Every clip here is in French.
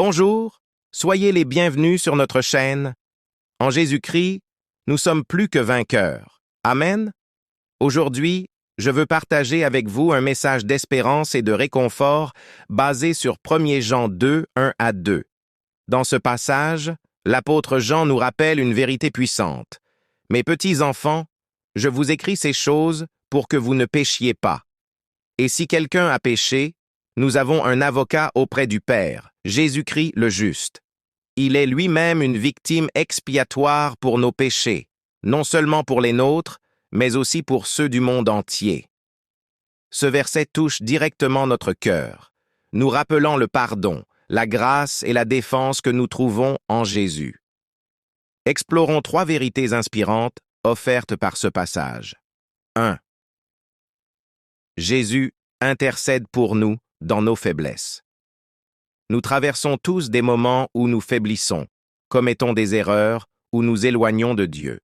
Bonjour, soyez les bienvenus sur notre chaîne. En Jésus-Christ, nous sommes plus que vainqueurs. Amen. Aujourd'hui, je veux partager avec vous un message d'espérance et de réconfort basé sur 1 Jean 2, 1 à 2. Dans ce passage, l'apôtre Jean nous rappelle une vérité puissante. « Mes petits enfants, je vous écris ces choses pour que vous ne péchiez pas. Et si quelqu'un a péché, nous avons un avocat auprès du Père, Jésus-Christ le juste. Il est lui-même une victime expiatoire pour nos péchés, non seulement pour les nôtres, mais aussi pour ceux du monde entier. » Ce verset touche directement notre cœur, nous rappelant le pardon, la grâce et la défense que nous trouvons en Jésus. Explorons 3 vérités inspirantes offertes par ce passage. 1. Jésus intercède pour nous dans nos faiblesses. Nous traversons tous des moments où nous faiblissons, commettons des erreurs ou nous éloignons de Dieu.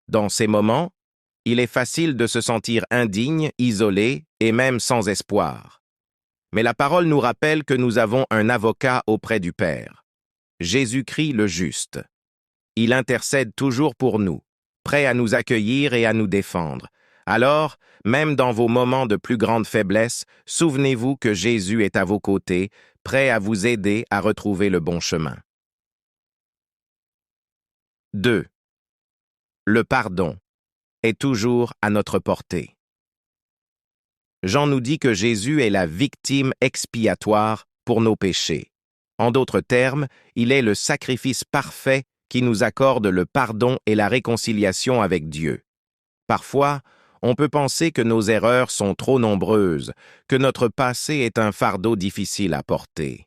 Dans ces moments, il est facile de se sentir indigne, isolé et même sans espoir. Mais la parole nous rappelle que nous avons un avocat auprès du Père, Jésus-Christ le juste. Il intercède toujours pour nous, prêt à nous accueillir et à nous défendre. Alors, même dans vos moments de plus grande faiblesse, souvenez-vous que Jésus est à vos côtés, prêt à vous aider à retrouver le bon chemin. 2. Le pardon est toujours à notre portée. Jean nous dit que Jésus est la victime expiatoire pour nos péchés. En d'autres termes, il est le sacrifice parfait qui nous accorde le pardon et la réconciliation avec Dieu. Parfois, on peut penser que nos erreurs sont trop nombreuses, que notre passé est un fardeau difficile à porter.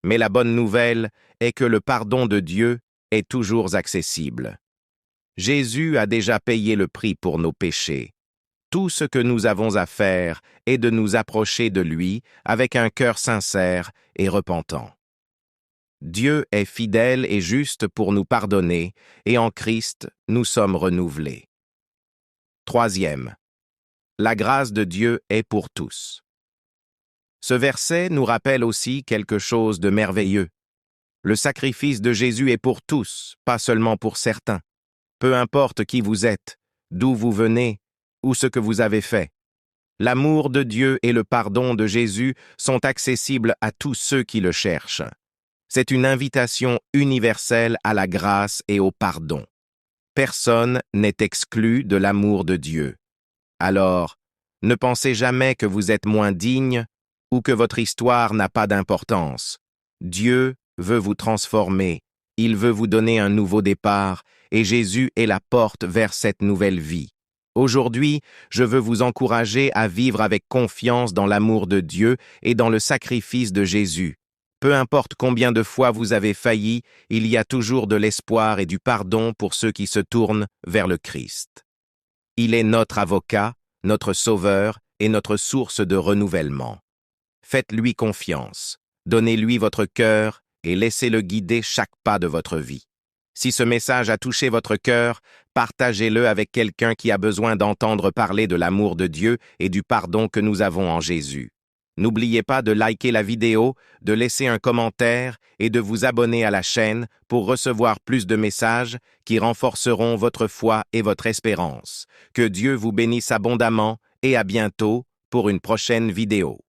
Mais la bonne nouvelle est que le pardon de Dieu est toujours accessible. Jésus a déjà payé le prix pour nos péchés. Tout ce que nous avons à faire est de nous approcher de lui avec un cœur sincère et repentant. Dieu est fidèle et juste pour nous pardonner, et en Christ, nous sommes renouvelés. 3. La grâce de Dieu est pour tous. Ce verset nous rappelle aussi quelque chose de merveilleux. Le sacrifice de Jésus est pour tous, pas seulement pour certains. Peu importe qui vous êtes, d'où vous venez, ou ce que vous avez fait. L'amour de Dieu et le pardon de Jésus sont accessibles à tous ceux qui le cherchent. C'est une invitation universelle à la grâce et au pardon. Personne n'est exclu de l'amour de Dieu. Alors, ne pensez jamais que vous êtes moins digne ou que votre histoire n'a pas d'importance. Dieu veut vous transformer, il veut vous donner un nouveau départ, et Jésus est la porte vers cette nouvelle vie. Aujourd'hui, je veux vous encourager à vivre avec confiance dans l'amour de Dieu et dans le sacrifice de Jésus. Peu importe combien de fois vous avez failli, il y a toujours de l'espoir et du pardon pour ceux qui se tournent vers le Christ. Il est notre avocat, notre sauveur et notre source de renouvellement. Faites-lui confiance, donnez-lui votre cœur et laissez-le guider chaque pas de votre vie. Si ce message a touché votre cœur, partagez-le avec quelqu'un qui a besoin d'entendre parler de l'amour de Dieu et du pardon que nous avons en Jésus. N'oubliez pas de liker la vidéo, de laisser un commentaire et de vous abonner à la chaîne pour recevoir plus de messages qui renforceront votre foi et votre espérance. Que Dieu vous bénisse abondamment et à bientôt pour une prochaine vidéo.